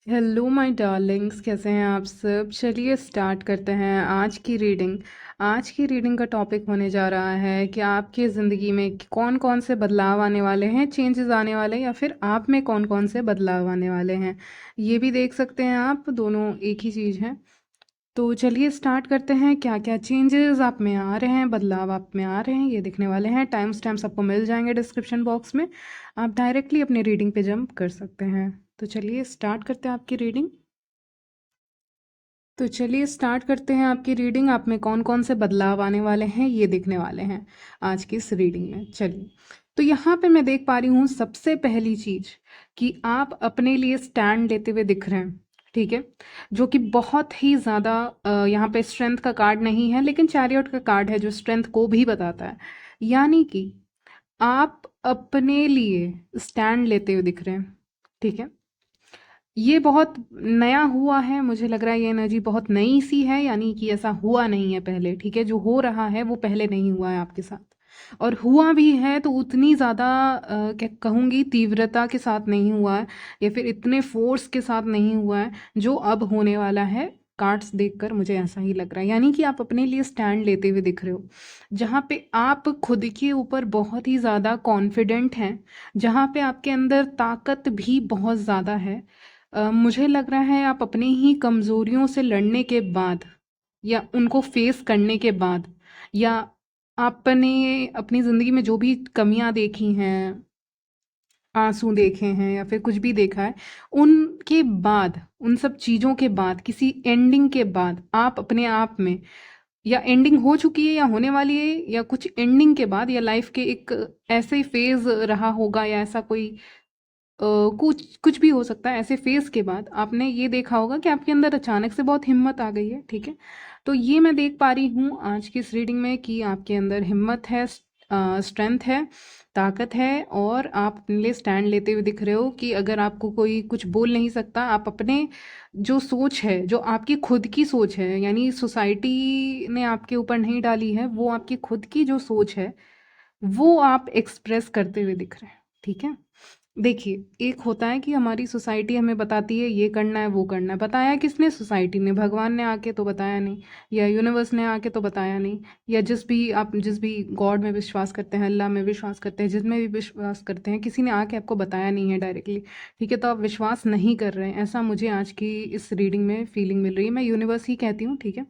Hello my Darling's, कैसे हैं आप सब। चलिए स्टार्ट करते हैं आज की रीडिंग का टॉपिक होने जा रहा है कि आपकी ज़िंदगी में कौन कौन से बदलाव आने वाले हैं, चेंजेस आने वाले हैं, या फिर आप में कौन कौन से बदलाव आने वाले हैं। ये भी देख सकते हैं आप, दोनों एक ही चीज़ है। तो चलिए स्टार्ट करते हैं। क्या क्या चेंजेस आप में आ रहे हैं, बदलाव आप में आ रहे हैं, ये दिखने वाले हैं। टाइम स्टैम्प्स आपको मिल जाएंगे डिस्क्रिप्शन बॉक्स में। आप डायरेक्टली अपनी रीडिंग पे जंप कर सकते हैं। तो चलिए स्टार्ट करते हैं आपकी रीडिंग। तो चलिए स्टार्ट करते हैं आपकी रीडिंग। आप में कौन कौन से बदलाव आने वाले हैं ये देखने वाले हैं आज की इस रीडिंग में। चलिए, तो यहाँ पे मैं देख पा रही हूँ सबसे पहली चीज कि आप अपने लिए स्टैंड लेते हुए दिख रहे हैं। ठीक है, जो कि बहुत ही ज़्यादा यहाँ पे स्ट्रेंथ का कार्ड नहीं है, लेकिन चैरियट का कार्ड है जो स्ट्रेंथ को भी बताता है। यानी कि आप अपने लिए स्टैंड लेते हुए दिख रहे हैं। ठीक है, ये बहुत नया हुआ है, मुझे लग रहा है ये एनर्जी बहुत नई सी है, यानी कि ऐसा हुआ नहीं है पहले। ठीक है, जो हो रहा है वो पहले नहीं हुआ है आपके साथ, और हुआ भी है तो उतनी ज़्यादा क्या कहूँगी, तीव्रता के साथ नहीं हुआ है, या फिर इतने फोर्स के साथ नहीं हुआ है जो अब होने वाला है। कार्ड्स देखकर मुझे ऐसा ही लग रहा है, यानी कि आप अपने लिए स्टैंड लेते हुए दिख रहे हो, जहाँ पे आप खुद के ऊपर बहुत ही ज़्यादा कॉन्फिडेंट हैं, जहाँ पे आपके अंदर ताकत भी बहुत ज़्यादा है। मुझे लग रहा है आप अपनी ही कमज़ोरियों से लड़ने के बाद, या उनको फेस करने के बाद, या आपने अपनी ज़िंदगी में जो भी कमियां देखी हैं, आंसू देखे हैं, या फिर कुछ भी देखा है, उनके बाद, उन सब चीज़ों के बाद, किसी एंडिंग के बाद आप अपने आप में, या एंडिंग हो चुकी है या होने वाली है, या कुछ एंडिंग के बाद, या लाइफ के एक ऐसे फेज रहा होगा, या ऐसा कोई कुछ कुछ भी हो सकता है, ऐसे फेज के बाद आपने ये देखा होगा कि आपके अंदर अचानक से बहुत हिम्मत आ गई है। ठीक है, तो ये मैं देख पा रही हूँ आज की इस रीडिंग में कि आपके अंदर हिम्मत है, स्ट्रेंथ है, ताकत है, और आप अपने लिए स्टैंड लेते हुए दिख रहे हो कि अगर आपको कोई कुछ बोल नहीं सकता, आप अपने जो सोच है, जो आपकी खुद की सोच है, यानी सोसाइटी ने आपके ऊपर नहीं डाली है, वो आपकी खुद की जो सोच है वो आप एक्सप्रेस करते हुए दिख रहे हैं। ठीक है, देखिए, एक होता है कि हमारी सोसाइटी हमें बताती है ये करना है वो करना है। बताया किसने? सोसाइटी ने। भगवान ने आके तो बताया नहीं, या यूनिवर्स ने आके तो बताया नहीं, या जिस भी गॉड में विश्वास करते हैं, अल्लाह में विश्वास करते हैं, जिसमें भी विश्वास करते हैं, किसी ने आके आपको बताया नहीं है डायरेक्टली। ठीक है, तो आप विश्वास नहीं कर रहे हैं, ऐसा मुझे आज की इस रीडिंग में फीलिंग मिल रही है। मैं यूनिवर्स ही कहती हूँ। ठीक है,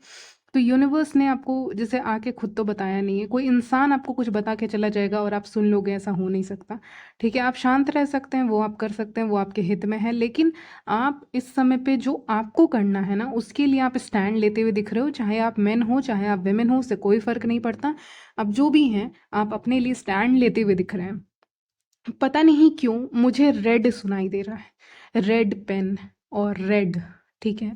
तो यूनिवर्स ने आपको जैसे आके खुद तो बताया नहीं है, कोई इंसान आपको कुछ बता के चला जाएगा और आप सुन लोगे, ऐसा हो नहीं सकता। ठीक है, आप शांत रह सकते हैं, वो आप कर सकते हैं, वो आपके हित में है, लेकिन आप इस समय पे जो आपको करना है ना, उसके लिए आप स्टैंड लेते हुए दिख रहे हो। चाहे आप मेन हो, चाहे आप वेमेन हो, उससे कोई फर्क नहीं पड़ता। अब जो भी हैं, आप अपने लिए स्टैंड लेते हुए दिख रहे हैं। पता नहीं क्यों मुझे रेड सुनाई दे रहा है, रेड पेन और रेड। ठीक है,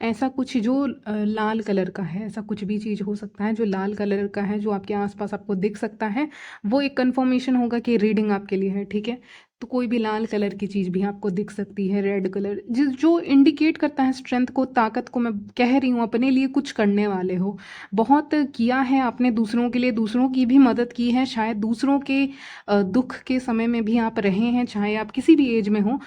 ऐसा कुछ जो लाल कलर का है, ऐसा कुछ भी चीज़ हो सकता है जो लाल कलर का है, जो आपके आसपास आपको दिख सकता है, वो एक कंफर्मेशन होगा कि रीडिंग आपके लिए है। ठीक है, तो कोई भी लाल कलर की चीज़ भी आपको दिख सकती है, रेड कलर, जिस जो इंडिकेट करता है स्ट्रेंथ को, ताकत को। मैं कह रही हूँ अपने लिए कुछ करने वाले हो, बहुत किया है आपने दूसरों के लिए, दूसरों की भी मदद की है, शायद दूसरों के दुख के समय में भी आप रहे हैं, चाहे आप किसी भी एज में हो,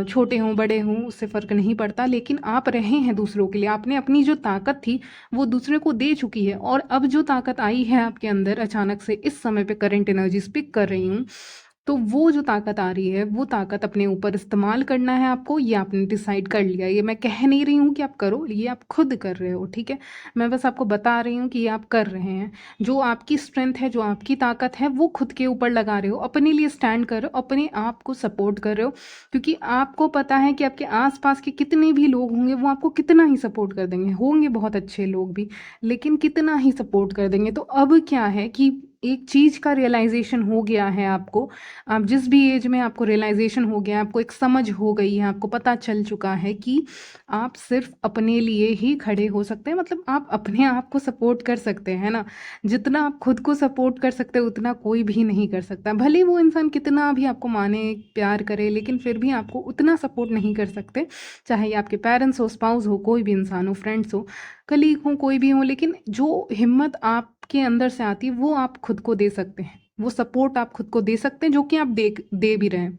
छोटे हों बड़े हों, उससे फ़र्क नहीं पड़ता, लेकिन आप रहे हैं दूसरों के लिए। आपने अपनी जो ताकत थी वो दूसरे को दे चुकी है, और अब जो ताकत आई है आपके अंदर अचानक से, इस समय पे करंट एनर्जी स्पिक कर रही हूँ, तो वो जो ताकत आ रही है, वो ताकत अपने ऊपर इस्तेमाल करना है आपको, ये आपने डिसाइड कर लिया। ये मैं कह नहीं रही हूँ कि आप करो, ये आप खुद कर रहे हो। ठीक है, मैं बस आपको बता रही हूँ कि ये आप कर रहे हैं। जो आपकी स्ट्रेंथ है, जो आपकी ताकत है, वो खुद के ऊपर लगा रहे हो, अपने लिए स्टैंड कर रहे हो, अपने आप को सपोर्ट कर रहे हो, क्योंकि आपको पता है कि आपके आसपास के कितने भी लोग होंगे वो आपको कितना ही सपोर्ट कर देंगे। होंगे बहुत अच्छे लोग भी, लेकिन कितना ही सपोर्ट कर देंगे। तो अब क्या है कि एक चीज़ का रियलाइजेशन हो गया है आपको, आप जिस भी एज में आपको रियलाइजेशन हो गया, आपको एक समझ हो गई है, आपको पता चल चुका है कि आप सिर्फ अपने लिए ही खड़े हो सकते हैं, मतलब आप अपने आप को सपोर्ट कर सकते हैं ना। जितना आप खुद को सपोर्ट कर सकते हैं उतना कोई भी नहीं कर सकता। भले वो इंसान कितना भी आपको माने, प्यार करे, लेकिन फिर भी आपको उतना सपोर्ट नहीं कर सकते। चाहे ये आपके पेरेंट्स हो, स्पाउस हो, कोई भी इंसान हो, फ्रेंड्स हो, कलीग हो, कोई भी हो, लेकिन जो हिम्मत आपके अंदर से आती है वो आप खुद को दे सकते हैं, वो सपोर्ट आप खुद को दे सकते हैं, जो कि आप दे दे भी रहे हैं।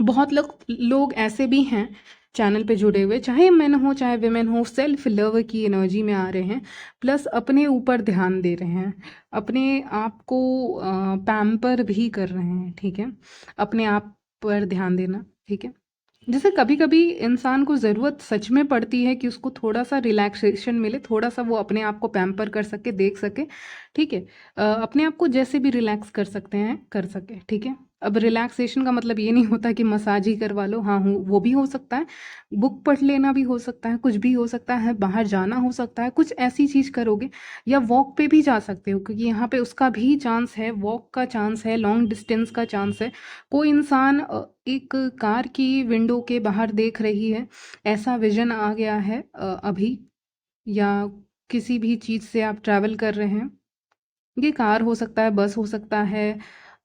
बहुत लोग लोग ऐसे भी हैं चैनल पे जुड़े हुए, चाहे मेन हो चाहे विमेन हो, सेल्फ लव की एनर्जी में आ रहे हैं, प्लस अपने ऊपर ध्यान दे रहे हैं, अपने आप को पैम्पर भी कर रहे हैं, ठीक है, अपने आप पर ध्यान देना, ठीक है। जैसे कभी कभी इंसान को ज़रूरत सच में पड़ती है कि उसको थोड़ा सा रिलैक्सेशन मिले, थोड़ा सा वो अपने आप को पैम्पर कर सके, देख सके, ठीक है, अपने आप को जैसे भी रिलैक्स कर सकते हैं कर सके, ठीक है। अब रिलैक्सेशन का मतलब ये नहीं होता कि मसाज ही करवा लो, हाँ हूँ वो भी हो सकता है, बुक पढ़ लेना भी हो सकता है, कुछ भी हो सकता है, बाहर जाना हो सकता है, कुछ ऐसी चीज़ करोगे, या वॉक पे भी जा सकते हो, क्योंकि यहाँ पे उसका भी चांस है, वॉक का चांस है, लॉन्ग डिस्टेंस का चांस है। कोई इंसान एक कार की विंडो के बाहर देख रही है, ऐसा विजन आ गया है अभी, या किसी भी चीज़ से आप ट्रैवल कर रहे हैं, ये कार हो सकता है, बस हो सकता है,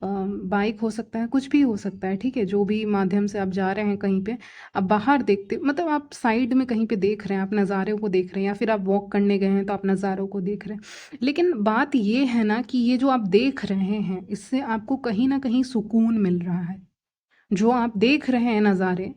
बाइक हो सकता है, कुछ भी हो सकता है, ठीक है, जो भी माध्यम से आप जा रहे हैं कहीं पे, आप बाहर देखते मतलब आप साइड में कहीं पे देख रहे हैं, आप नज़ारों को देख रहे हैं, या फिर आप वॉक करने गए हैं तो आप नज़ारों को देख रहे हैं। लेकिन बात ये है ना कि ये जो आप देख रहे हैं इससे आपको कहीं ना कहीं सुकून मिल रहा है, जो आप देख रहे हैं नज़ारे,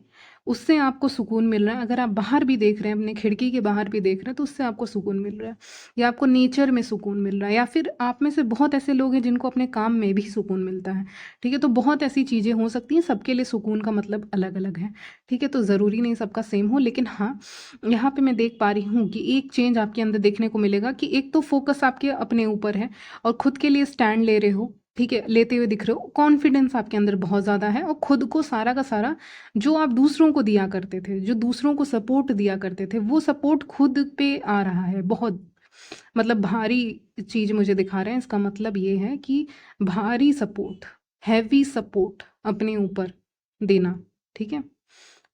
उससे आपको सुकून मिल रहा है। अगर आप बाहर भी देख रहे हैं, अपने खिड़की के बाहर भी देख रहे हैं, तो उससे आपको सुकून मिल रहा है, या आपको नेचर में सुकून मिल रहा है, या फिर आप में से बहुत ऐसे लोग हैं जिनको अपने काम में भी सुकून मिलता है, ठीक है। तो बहुत ऐसी चीज़ें हो सकती हैं, सबके लिए सुकून का मतलब अलग अलग है, ठीक है। तो ज़रूरी नहीं सबका सेम हो, लेकिन हाँ, यहाँ पे मैं देख पा रही हूँ कि एक चेंज आपके अंदर देखने को मिलेगा कि एक तो फोकस आपके अपने ऊपर है, और खुद के लिए स्टैंड ले रहे हो, ठीक है, लेते हुए दिख रहे हो, कॉन्फिडेंस आपके अंदर बहुत ज़्यादा है, और खुद को सारा का सारा जो आप दूसरों को दिया करते थे, जो दूसरों को सपोर्ट दिया करते थे, वो सपोर्ट खुद पे आ रहा है बहुत, मतलब भारी चीज़ मुझे दिखा रहे हैं। इसका मतलब ये है कि भारी सपोर्ट, हैवी सपोर्ट अपने ऊपर देना, ठीक है,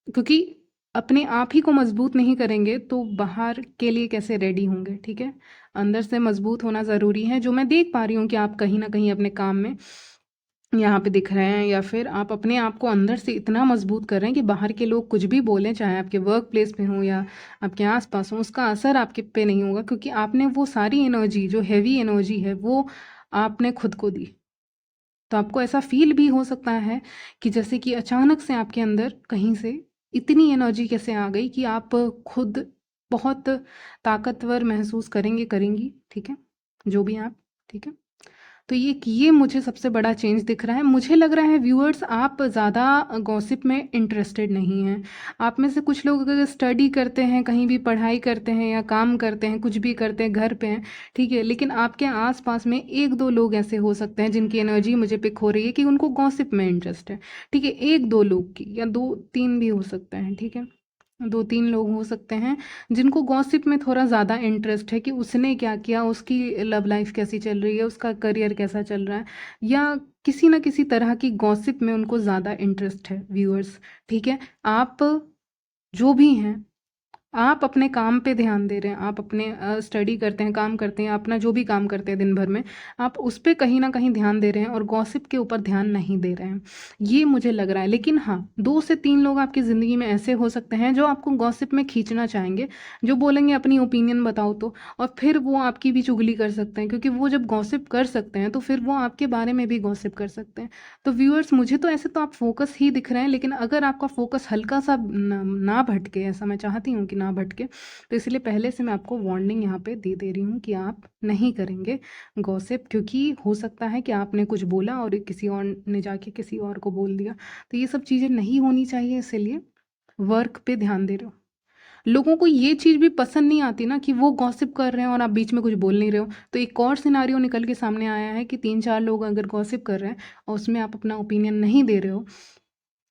क्योंकि अपने आप ही को मजबूत नहीं करेंगे तो बाहर के लिए कैसे रेडी होंगे, ठीक है। अंदर से मजबूत होना ज़रूरी है, जो मैं देख पा रही हूँ कि आप कहीं ना कहीं अपने काम में यहाँ पे दिख रहे हैं, या फिर आप अपने आप को अंदर से इतना मजबूत कर रहे हैं कि बाहर के लोग कुछ भी बोलें, चाहे आपके वर्क प्लेस पे हो या आपके आसपास हो, उसका असर आपके पे नहीं होगा, क्योंकि आपने वो सारी एनर्जी, जो हैवी एनर्जी है, वो आपने खुद को दी। तो आपको ऐसा फील भी हो सकता है कि जैसे कि अचानक से आपके अंदर कहीं से इतनी एनर्जी कैसे आ गई कि आप खुद बहुत ताकतवर महसूस करेंगे, करेंगी, ठीक है, जो भी आप, ठीक है। तो ये मुझे सबसे बड़ा चेंज दिख रहा है। मुझे लग रहा है व्यूअर्स, आप ज़्यादा गॉसिप में इंटरेस्टेड नहीं हैं। आप में से कुछ लोग अगर स्टडी करते हैं, कहीं भी पढ़ाई करते हैं या काम करते हैं, कुछ भी करते हैं, घर पे हैं, ठीक है, लेकिन आपके आसपास में एक दो लोग ऐसे हो सकते हैं जिनकी एनर्जी मुझे पिक हो रही है कि उनको गॉसिप में इंटरेस्ट है, ठीक है, एक दो लोग की, या दो तीन भी हो सकते हैं, ठीक है, दो तीन लोग हो सकते हैं जिनको गॉसिप में थोड़ा ज़्यादा इंटरेस्ट है कि उसने क्या किया, उसकी लव लाइफ कैसी चल रही है, उसका करियर कैसा चल रहा है, या किसी ना किसी तरह की गॉसिप में उनको ज़्यादा इंटरेस्ट है व्यूअर्स, ठीक है। आप जो भी हैं, आप अपने काम पे ध्यान दे रहे हैं, आप अपने स्टडी करते हैं, काम करते हैं, अपना जो भी काम करते हैं दिन भर में, आप उस पे कहीं ना कहीं ध्यान दे रहे हैं और गॉसिप के ऊपर ध्यान नहीं दे रहे हैं, ये मुझे लग रहा है। लेकिन हाँ, दो से तीन लोग आपकी ज़िंदगी में ऐसे हो सकते हैं जो आपको गॉसिप में खींचना चाहेंगे, जो बोलेंगे अपनी ओपिनियन बताओ तो, और फिर वो आपकी भी चुगली कर सकते हैं, क्योंकि वो जब गॉसिप कर सकते हैं तो फिर वो आपके बारे में भी गॉसिप कर सकते हैं। तो व्यूअर्स, मुझे तो ऐसे तो आप फोकस ही दिख रहे हैं, लेकिन अगर आपका फोकस हल्का सा ना भटके, ऐसा मैं चाहती हूँ कि ना भटके, तो इसलिए पहले से मैं आपको वार्निंग यहाँ पे दे रही हूँ कि आप नहीं करेंगे गॉसिप, क्योंकि हो सकता है कि आपने कुछ बोला और किसी और ने जाके किसी और को बोल दिया, तो ये सब चीज़ें नहीं होनी चाहिए। इसलिए वर्क पे ध्यान दे रहे हो। लोगों को ये चीज़ भी पसंद नहीं आती ना कि वो गॉसिप कर रहे हैं और आप बीच में कुछ बोल नहीं रहे हो। तो एक और सिनारियो निकल के सामने आया है कि तीन चार लोग अगर गॉसिप कर रहे हैं और उसमें आप अपना ओपिनियन नहीं दे रहे हो,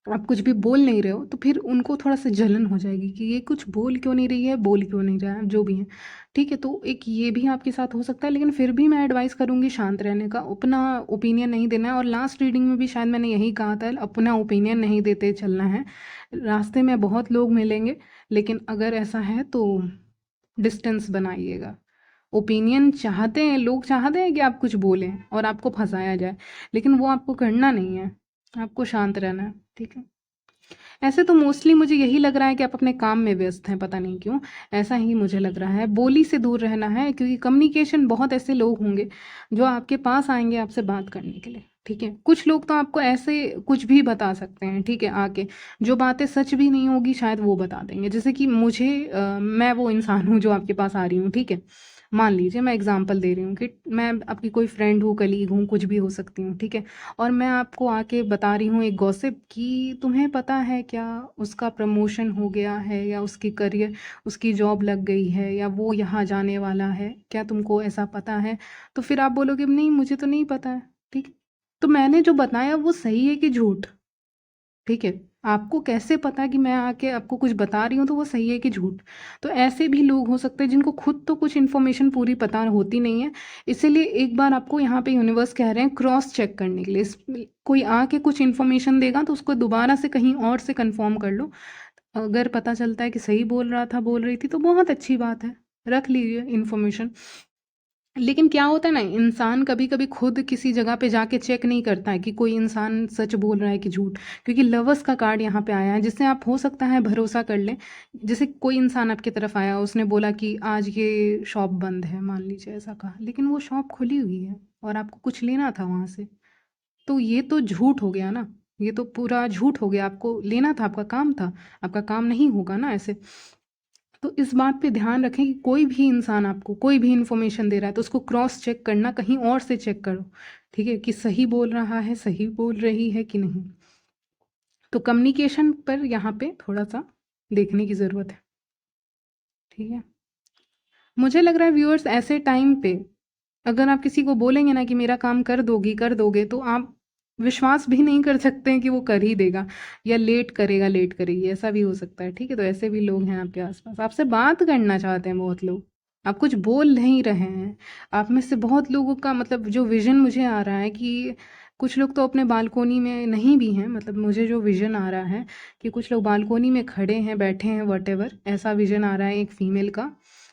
आप कुछ भी बोल नहीं रहे हो, तो फिर उनको थोड़ा सा जलन हो जाएगी कि ये कुछ बोल क्यों नहीं रही है, बोल क्यों नहीं रहा है, जो भी है, ठीक है। तो एक ये भी आपके साथ हो सकता है, लेकिन फिर भी मैं एडवाइस करूँगी शांत रहने का, अपना ओपिनियन नहीं देना है। और लास्ट रीडिंग में भी शायद मैंने यही कहा था, अपना ओपिनियन नहीं देते चलना है। रास्ते में बहुत लोग मिलेंगे, लेकिन अगर ऐसा है तो डिस्टेंस बनाइएगा। ओपिनियन चाहते हैं लोग, चाहते हैं कि आप कुछ बोलें और आपको फंसाया जाए, लेकिन वो आपको करना नहीं है, आपको शांत रहना है, ठीक है। ऐसे तो मोस्टली मुझे यही लग रहा है कि आप अपने काम में व्यस्त हैं, पता नहीं क्यों ऐसा ही मुझे लग रहा है। बोली से दूर रहना है, क्योंकि कम्युनिकेशन, बहुत ऐसे लोग होंगे जो आपके पास आएंगे आपसे बात करने के लिए, ठीक है? कुछ लोग तो आपको ऐसे कुछ भी बता सकते हैं, ठीक है, आके। जो बातें सच भी नहीं होगी शायद वो बता देंगे। जैसे कि मुझे मैं वो इंसान हूँ जो आपके पास आ रही हूँ, ठीक है? मान लीजिए मैं एग्ज़ाम्पल दे रही हूँ कि मैं आपकी कोई फ्रेंड हूँ, कलीग हूँ, कुछ भी हो सकती हूँ, ठीक है? और मैं आपको आके बता रही हूँ एक गॉसिप कि तुम्हें पता है क्या उसका प्रमोशन हो गया है, या उसकी करियर उसकी जॉब लग गई है, या वो यहाँ जाने वाला है, क्या तुमको ऐसा पता है? तो फिर आप बोलोगे नहीं मुझे तो नहीं पता है, ठीक है? तो मैंने जो बताया वो सही है कि झूठ? ठीक है? आपको कैसे पता कि मैं आके आपको कुछ बता रही हूँ तो वो सही है कि झूठ? तो ऐसे भी लोग हो सकते हैं जिनको खुद तो कुछ इन्फॉर्मेशन पूरी पता होती नहीं है। इसीलिए एक बार आपको यहाँ पे यूनिवर्स कह रहे हैं क्रॉस चेक करने के लिए। कोई आके कुछ इन्फॉर्मेशन देगा तो उसको दोबारा से कहीं और से कंफर्म कर लो। अगर पता चलता है कि सही बोल रहा था, बोल रही थी, तो बहुत अच्छी बात है, रख लीजिए इन्फॉर्मेशन। लेकिन क्या होता है ना, इंसान कभी-कभी खुद किसी जगह पे जाके चेक नहीं करता है कि कोई इंसान सच बोल रहा है कि झूठ। क्योंकि लवर्स का कार्ड यहाँ पे आया है जिससे आप हो सकता है भरोसा कर लें। जैसे कोई इंसान आपकी तरफ आया, उसने बोला कि आज ये शॉप बंद है, मान लीजिए ऐसा कहा, लेकिन वो शॉप खुली हुई है और आपको कुछ लेना था वहाँ से। तो ये तो झूठ हो गया ना, ये तो पूरा झूठ हो गया। आपको लेना था, आपका काम था, आपका काम नहीं होगा ना ऐसे। तो इस बात पे ध्यान रखें कि कोई भी इंसान आपको कोई भी इन्फॉर्मेशन दे रहा है तो उसको क्रॉस चेक करना, कहीं और से चेक करो, ठीक है, कि सही बोल रहा है, सही बोल रही है कि नहीं। तो कम्युनिकेशन पर यहाँ पे थोड़ा सा देखने की ज़रूरत है, ठीक है। मुझे लग रहा है व्यूअर्स, ऐसे टाइम पे अगर आप किसी को बोलेंगे ना कि मेरा काम कर दोगी, कर दोगे, तो आप विश्वास भी नहीं कर सकते हैं कि वो कर ही देगा, या लेट करेगा, लेट करेगी, ऐसा भी हो सकता है, ठीक है। तो ऐसे भी लोग हैं आपके आसपास, आपसे बात करना चाहते हैं बहुत लोग, आप कुछ बोल नहीं रहे हैं। आप में से बहुत लोगों का मतलब जो विजन मुझे आ रहा है कि कुछ लोग तो अपने बालकोनी में नहीं भी हैं, मतलब मुझे जो विजन आ रहा है कि कुछ लोग बालकोनी में खड़े हैं, बैठे हैं, वटेवर ऐसा विजन आ रहा है एक फीमेल का,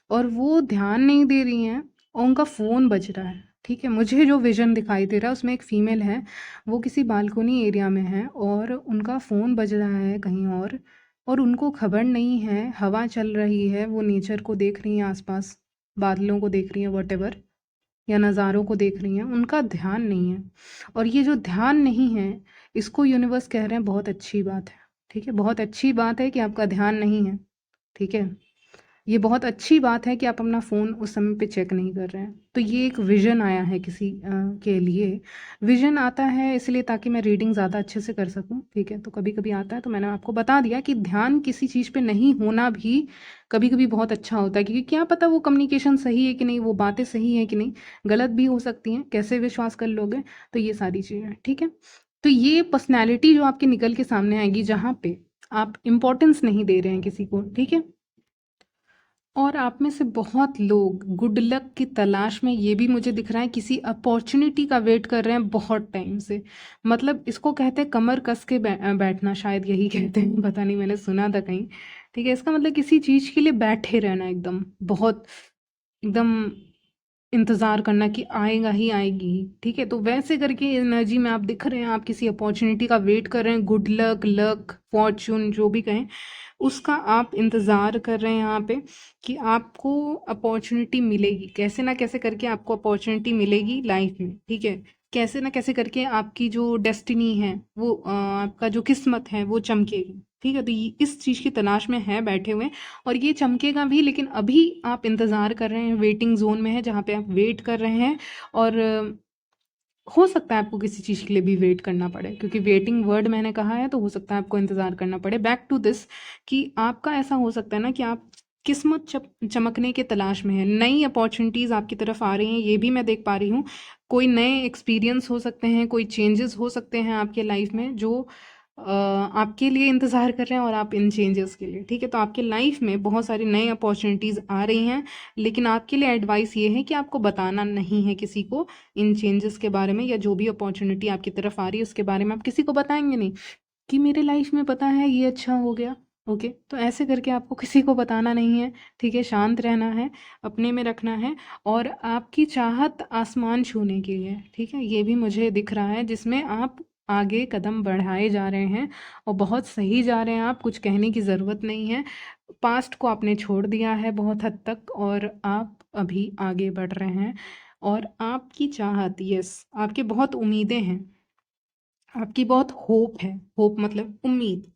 और वो ध्यान नहीं दे रही हैं और उनका फ़ोन बज रहा है, ठीक है। मुझे जो विज़न दिखाई दे रहा है उसमें एक फ़ीमेल है, वो किसी बालकनी एरिया में है और उनका फ़ोन बज रहा है कहीं और उनको खबर नहीं है, हवा चल रही है, वो नेचर को देख रही हैं आसपास, बादलों को देख रही हैं, वॉटेवर, या नज़ारों को देख रही हैं, उनका ध्यान नहीं है। और ये जो ध्यान नहीं है, इसको यूनिवर्स कह रहे हैं बहुत अच्छी बात है, ठीक है। बहुत अच्छी बात है कि आपका ध्यान नहीं है, ठीक है। ये बहुत अच्छी बात है कि आप अपना फ़ोन उस समय पे चेक नहीं कर रहे हैं। तो ये एक विज़न आया है किसी के लिए। विज़न आता है इसलिए ताकि मैं रीडिंग ज़्यादा अच्छे से कर सकूँ, ठीक है। तो कभी-कभी आता है, तो मैंने आपको बता दिया कि ध्यान किसी चीज़ पे नहीं होना भी कभी-कभी बहुत अच्छा होता है, क्योंकि क्या पता वो कम्युनिकेशन सही है कि नहीं, वो बातें सही हैं कि नहीं, गलत भी हो सकती हैं, कैसे विश्वास कर लोगे? तो ये सारी चीज़ें, ठीक है। तो ये पर्सनैलिटी जो आपकी निकल के सामने आएगी जहाँ पे आप इम्पोर्टेंस नहीं दे रहे हैं किसी को, ठीक है। और आप में से बहुत लोग गुड लक की तलाश में, ये भी मुझे दिख रहा है, किसी अपॉर्चुनिटी का वेट कर रहे हैं बहुत टाइम से। मतलब इसको कहते हैं कमर कस के बैठना, शायद यही कहते हैं, पता नहीं, मैंने सुना था कहीं, ठीक है। इसका मतलब किसी चीज़ के लिए बैठे रहना, एकदम बहुत, एकदम इंतज़ार करना कि आएगा ही आएगी ही, ठीक है। तो वैसे करके एनर्जी में आप दिख रहे हैं, आप किसी अपॉर्चुनिटी का वेट कर रहे हैं, गुड लक, लक, फॉर्च्यून, जो भी कहें, उसका आप इंतज़ार कर रहे हैं यहाँ पे कि आपको अपॉर्चुनिटी मिलेगी, कैसे ना कैसे करके आपको अपॉर्चुनिटी मिलेगी लाइफ में, ठीक है। कैसे ना कैसे करके आपकी जो डेस्टिनी है, वो आपका जो किस्मत है वो चमकेगी, ठीक है। तो इस चीज़ की तलाश में है बैठे हुए, और ये चमकेगा भी, लेकिन अभी आप इंतज़ार कर रहे हैं, वेटिंग जोन में है जहाँ पे आप वेट कर रहे हैं। और हो सकता है आपको किसी चीज़ के लिए भी वेट करना पड़े, क्योंकि वेटिंग वर्ड मैंने कहा है, तो हो सकता है आपको इंतज़ार करना पड़े। बैक टू दिस, कि आपका ऐसा हो सकता है ना कि आप किस्मत चमकने के तलाश में है, नई अपॉर्चुनिटीज़ आपकी तरफ आ रही हैं, ये भी मैं देख पा रही हूँ। कोई नए एक्सपीरियंस हो सकते हैं, कोई चेंजेस हो सकते हैं आपके लाइफ में जो आपके लिए इंतज़ार कर रहे हैं, और आप इन चेंजेस के लिए, ठीक है। तो आपके लाइफ में बहुत सारी नई अपॉर्चुनिटीज़ आ रही हैं, लेकिन आपके लिए एडवाइस ये है कि आपको बताना नहीं है किसी को इन चेंजेस के बारे में, या जो भी अपॉर्चुनिटी आपकी तरफ आ रही है उसके बारे में आप किसी को बताएंगे नहीं कि मेरे लाइफ में पता है ये अच्छा हो गया, ओके। तो ऐसे करके आपको किसी को बताना नहीं है, ठीक है। शांत रहना है, अपने में रखना है, और आपकी चाहत आसमान छूने की है, ठीक है। ये भी मुझे दिख रहा है जिसमें आप आगे कदम बढ़ाए जा रहे हैं और बहुत सही जा रहे हैं आप, कुछ कहने की ज़रूरत नहीं है। पास्ट को आपने छोड़ दिया है बहुत हद तक, और आप अभी आगे बढ़ रहे हैं। और आपकी चाहत, यस, आपके बहुत उम्मीदें हैं, आपकी बहुत होप है, होप मतलब उम्मीद,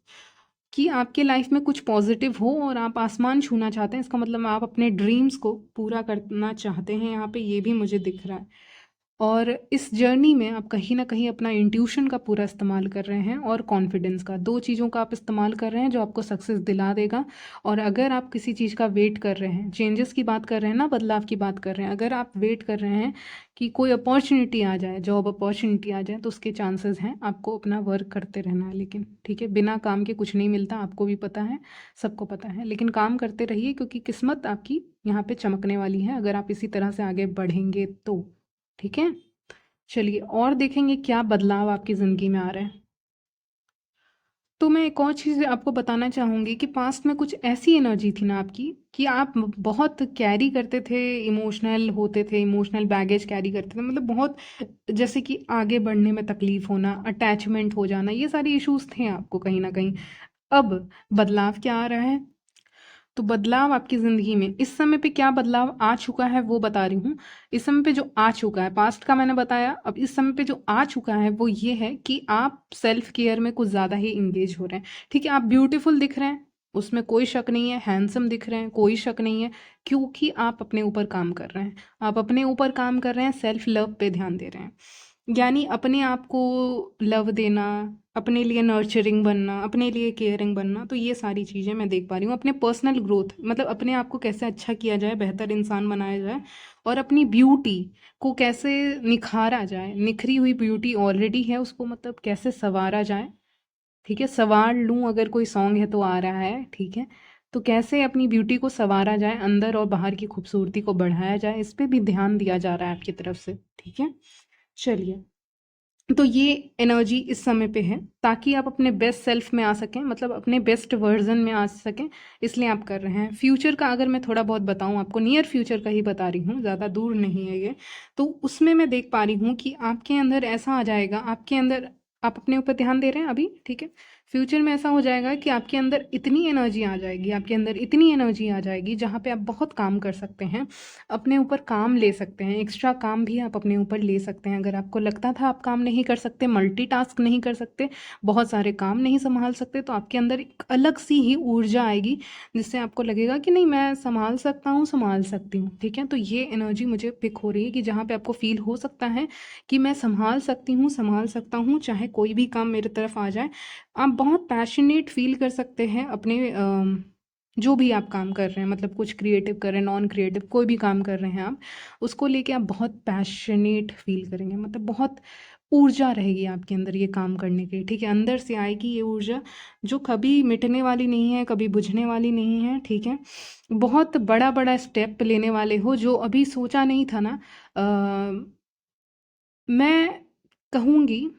कि आपके लाइफ में कुछ पॉजिटिव हो और आप आसमान छूना चाहते हैं। इसका मतलब आप अपने ड्रीम्स को पूरा करना चाहते हैं, यहाँ पे ये भी मुझे दिख रहा है। और इस जर्नी में आप कहीं न कहीं अपना इंट्यूशन का पूरा इस्तेमाल कर रहे हैं और कॉन्फिडेंस का, 2 चीज़ों का आप इस्तेमाल कर रहे हैं जो आपको सक्सेस दिला देगा। और अगर आप किसी चीज़ का वेट कर रहे हैं, चेंजेस की बात कर रहे हैं ना, बदलाव की बात कर रहे हैं, अगर आप वेट कर रहे हैं कि कोई अपॉर्च्युनिटी आ जाए, जॉब अपॉर्च्युनिटी आ जाए, तो उसके चांसेस हैं। आपको अपना वर्क करते रहना है लेकिन, ठीक है? बिना काम के कुछ नहीं मिलता, आपको भी पता है, सबको पता है। लेकिन काम करते रहिए क्योंकि किस्मत आपकी यहाँ पे चमकने वाली है अगर आप इसी तरह से आगे बढ़ेंगे तो, ठीक है? चलिए और देखेंगे क्या बदलाव आपकी ज़िंदगी में आ रहे हैं। तो मैं एक और चीज़ आपको बताना चाहूँगी कि पास्ट में कुछ ऐसी एनर्जी थी ना आपकी कि आप बहुत कैरी करते थे, इमोशनल होते थे, इमोशनल बैगेज कैरी करते थे, मतलब बहुत, जैसे कि आगे बढ़ने में तकलीफ होना, अटैचमेंट हो जाना, ये सारे इश्यूज थे आपको कहीं ना कहीं। अब बदलाव क्या आ रहा है? तो बदलाव आपकी ज़िंदगी में इस समय पे क्या बदलाव आ चुका है वो बता रही हूँ। इस समय पे जो आ चुका है, पास्ट का मैंने बताया, अब इस समय पे जो आ चुका है वो ये है कि आप सेल्फ केयर में कुछ ज़्यादा ही इंगेज हो रहे हैं। ठीक है, आप ब्यूटीफुल दिख रहे हैं, उसमें कोई शक नहीं है, हैंडसम दिख रहे हैं, कोई शक नहीं है, क्योंकि आप अपने ऊपर काम कर रहे हैं। आप अपने ऊपर काम कर रहे हैं, सेल्फ लव पे ध्यान दे रहे हैं, यानी अपने आप को लव देना, अपने लिए नर्चरिंग बनना, अपने लिए केयरिंग बनना। तो ये सारी चीज़ें मैं देख पा रही हूँ। अपने पर्सनल ग्रोथ, मतलब अपने आप को कैसे अच्छा किया जाए, बेहतर इंसान बनाया जाए, और अपनी ब्यूटी को कैसे निखारा जाए। निखरी हुई ब्यूटी ऑलरेडी है, उसको मतलब कैसे संवारा जाए। ठीक है, संवार लूँ अगर कोई सॉन्ग है तो आ रहा है, ठीक है? तो कैसे अपनी ब्यूटी को संवारा जाए, अंदर और बाहर की खूबसूरती को बढ़ाया जाए, इस पे भी ध्यान दिया जा रहा है आपकी तरफ से, ठीक है? चलिए, तो ये एनर्जी इस समय पे है ताकि आप अपने बेस्ट सेल्फ में आ सकें, मतलब अपने बेस्ट वर्जन में आ सकें, इसलिए आप कर रहे हैं। फ्यूचर का अगर मैं थोड़ा बहुत बताऊं आपको, नियर फ्यूचर का ही बता रही हूँ, ज़्यादा दूर नहीं है ये। तो उसमें मैं देख पा रही हूँ कि आपके अंदर ऐसा आ जाएगा, आपके अंदर, आप अपने ऊपर ध्यान दे रहे हैं अभी, ठीक है? फ्यूचर में ऐसा हो जाएगा कि आपके अंदर इतनी एनर्जी आ जाएगी, आपके अंदर इतनी एनर्जी आ जाएगी जहाँ पे आप बहुत काम कर सकते हैं, अपने ऊपर काम ले सकते हैं, एक्स्ट्रा काम भी आप अपने ऊपर ले सकते हैं। अगर आपको लगता था आप काम नहीं कर सकते, मल्टीटास्क नहीं कर सकते, बहुत सारे काम नहीं संभाल सकते, तो आपके अंदर एक अलग सी ही ऊर्जा आएगी जिससे आपको लगेगा कि नहीं, मैं संभाल सकता हूँ, संभाल सकती हूँ, ठीक है? तो ये एनर्जी मुझे पिक हो रही है कि जहाँ पे आपको फील हो सकता है कि मैं संभाल सकती हूँ, संभाल सकता हूँ, चाहे कोई भी काम मेरे तरफ आ जाए। आप बहुत पैशनेट फील कर सकते हैं अपने जो भी आप काम कर रहे हैं, मतलब कुछ क्रिएटिव कर रहे हैं, नॉन क्रिएटिव, कोई भी काम कर रहे हैं आप, उसको लेके आप बहुत पैशनेट फील करेंगे, मतलब बहुत ऊर्जा रहेगी आपके अंदर ये काम करने की, ठीक है? अंदर से आएगी ये ऊर्जा जो कभी मिटने वाली नहीं है, कभी बुझने वाली नहीं है, ठीक है? बहुत बड़ा बड़ा स्टेप लेने वाले हो जो अभी सोचा नहीं था ना। मैं कहूँगी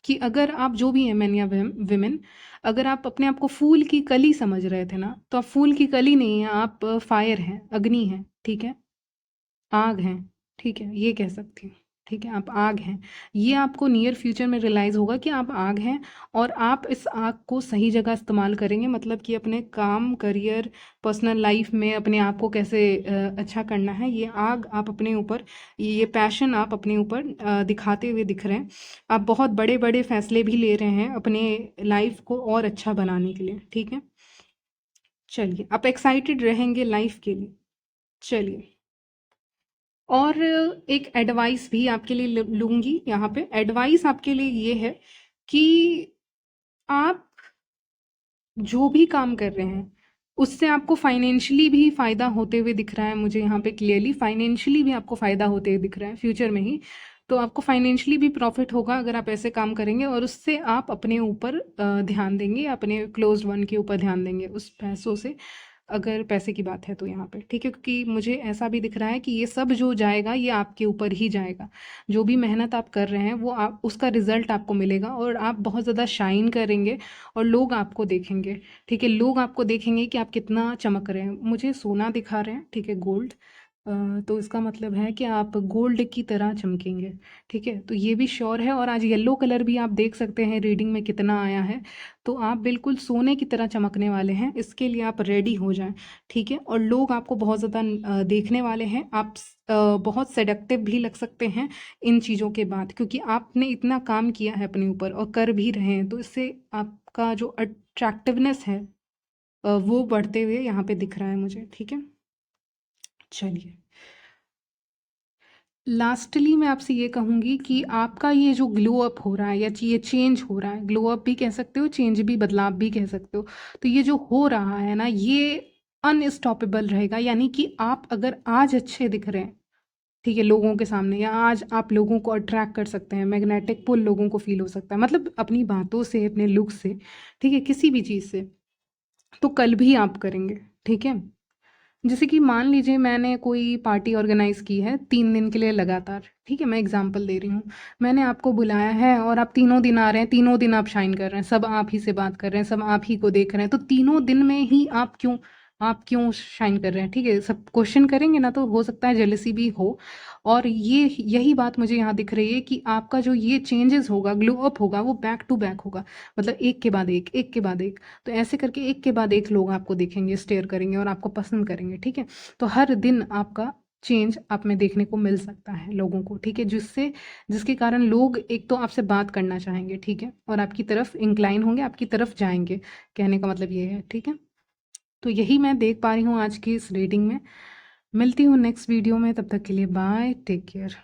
कि अगर आप जो भी हैं, मैन या विमेन, अगर आप अपने आप को फूल की कली समझ रहे थे ना, तो आप फूल की कली नहीं हैं, आप फायर हैं, अग्नि हैं, ठीक है? आग हैं, ठीक है? ये कह सकती हूँ, ठीक है? आप आग हैं। ये आपको नियर फ्यूचर में रियलाइज़ होगा कि आप आग हैं, और आप इस आग को सही जगह इस्तेमाल करेंगे, मतलब कि अपने काम, करियर, पर्सनल लाइफ में अपने आप को कैसे अच्छा करना है, ये आग आप अपने ऊपर, ये पैशन आप अपने ऊपर दिखाते हुए दिख रहे हैं। आप बहुत बड़े बड़े फैसले भी ले रहे हैं अपने लाइफ को और अच्छा बनाने के लिए, ठीक है? चलिए, आप एक्साइटेड रहेंगे लाइफ के लिए। चलिए, और एक एडवाइस भी आपके लिए लूँगी यहाँ पे। एडवाइस आपके लिए ये है कि आप जो भी काम कर रहे हैं, उससे आपको फाइनेंशियली भी फ़ायदा होते हुए दिख रहा है मुझे यहाँ पे क्लियरली। फाइनेंशियली भी आपको फ़ायदा होते हुए दिख रहा है फ्यूचर में ही। तो आपको फाइनेंशियली भी प्रॉफिट होगा अगर आप ऐसे काम करेंगे, और उससे आप अपने ऊपर ध्यान देंगे, अपने क्लोज्ड वन के ऊपर ध्यान देंगे उस पैसों से, अगर पैसे की बात है तो यहाँ पे, ठीक है? क्योंकि मुझे ऐसा भी दिख रहा है कि ये सब जो जाएगा ये आपके ऊपर ही जाएगा। जो भी मेहनत आप कर रहे हैं वो आप, उसका रिजल्ट आपको मिलेगा, और आप बहुत ज़्यादा शाइन करेंगे, और लोग आपको देखेंगे, ठीक है? लोग आपको देखेंगे कि आप कितना चमक रहे हैं। मुझे सोना दिखा रहे हैं, ठीक है, गोल्ड। तो इसका मतलब है कि आप गोल्ड की तरह चमकेंगे। ठीक है, तो ये भी श्योर है। और आज येलो कलर भी आप देख सकते हैं रीडिंग में कितना आया है। तो आप बिल्कुल सोने की तरह चमकने वाले हैं, इसके लिए आप रेडी हो जाएं। ठीक है, और लोग आपको बहुत ज़्यादा देखने वाले हैं। आप बहुत सेडक्टिव भी लग सकते हैं इन चीज़ों के बाद, क्योंकि आपने इतना काम किया है अपने ऊपर और कर भी रहे हैं, तो इससे आपका जो अट्रैक्टिवनेस है वो बढ़ते हुए यहाँ पे दिख रहा है मुझे। ठीक है, चलिए लास्टली मैं आपसे ये कहूँगी कि आपका ये जो ग्लो अप हो रहा है या ये चेंज हो रहा है, ग्लो अप भी कह सकते हो, चेंज भी, बदलाव भी कह सकते हो, तो ये जो हो रहा है ना, ये अनस्टॉपेबल रहेगा। यानी कि आप अगर आज अच्छे दिख रहे हैं, ठीक है, लोगों के सामने, या आज आप लोगों को अट्रैक्ट कर सकते हैं, मैग्नेटिक पुल लोगों को फील हो सकता है, मतलब अपनी बातों से, अपने लुक से, ठीक है, किसी भी चीज़ से, तो कल भी आप करेंगे। ठीक है, जैसे कि मान लीजिए मैंने कोई पार्टी ऑर्गेनाइज की है 3 दिन के लिए लगातार, ठीक है, मैं एग्जांपल दे रही हूँ। मैंने आपको बुलाया है और आप तीनों दिन आ रहे हैं, तीनों दिन आप शाइन कर रहे हैं, सब आप ही से बात कर रहे हैं, सब आप ही को देख रहे हैं, तो तीनों दिन में ही आप क्यों शाइन कर रहे हैं? ठीक है, सब क्वेश्चन करेंगे ना, तो हो सकता है जेलसी भी हो। और ये यही बात मुझे यहाँ दिख रही है कि आपका जो ये चेंजेस होगा, ग्लो अप होगा, वो बैक टू बैक होगा, मतलब एक के बाद एक, एक के बाद एक। तो ऐसे करके एक के बाद एक लोग आपको देखेंगे, स्टेयर करेंगे और आपको पसंद करेंगे। ठीक है, तो हर दिन आपका चेंज आप में देखने को मिल सकता है लोगों को। ठीक है, जिसके कारण लोग एक तो आपसे बात करना चाहेंगे, ठीक है, और आपकी तरफ इंक्लाइन होंगे, आपकी तरफ जाएंगे। कहने का मतलब ये है। ठीक है, तो यही मैं देख पा रही हूँ आज की इस रीडिंग में। मिलती हूँ नेक्स्ट वीडियो में, तब तक के लिए बाय, टेक केयर।